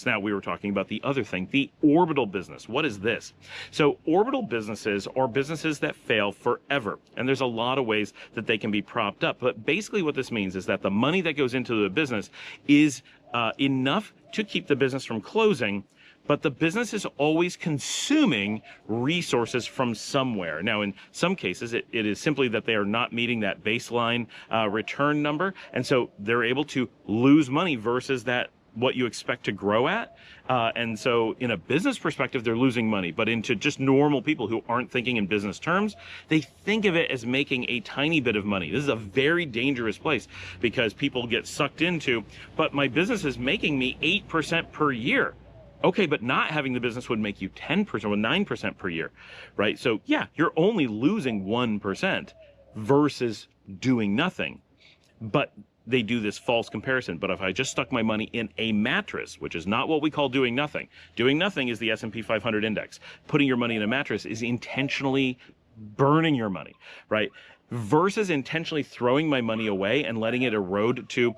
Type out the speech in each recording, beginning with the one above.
Now, we were talking about the other thing, the orbital business. What is this? So orbital businesses are businesses that fail forever. And there's a lot of ways that they can be propped up. But basically what this means is that the money that goes into the business is enough to keep the business from closing, but the business is always consuming resources from somewhere. Now, in some cases, it is simply that they are not meeting that baseline return number, and so they're able to lose money versus that what you expect to grow at. And so in a business perspective, they're losing money, but into just normal people who aren't thinking in business terms, they think of it as making a tiny bit of money. This is a very dangerous place because people get sucked into, but my business is making me 8% per year. Okay, but not having the business would make you 10% or 9% per year, right? So yeah, you're only losing 1% versus doing nothing. But they do this false comparison. But if I just stuck my money in a mattress, which is not what we call doing nothing. Doing nothing is the S&P 500 index. Putting your money in a mattress is intentionally burning your money, right? Versus intentionally throwing my money away and letting it erode to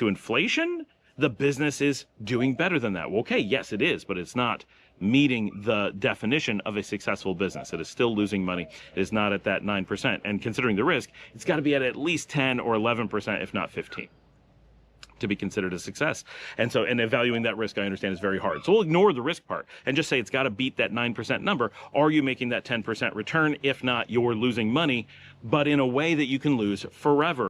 inflation, the business is doing better than that. Well, okay, yes, it is, but it's not meeting the definition of a successful business. It is still losing money. It is not at that 9%. And considering the risk, it's got to be at least 10 or 11%, if not 15, to be considered a success. And so, and evaluating that risk, I understand, is very hard. So we'll ignore the risk part and just say it's got to beat that 9% number. Are you making that 10% return? If not, you're losing money, but in a way that you can lose forever.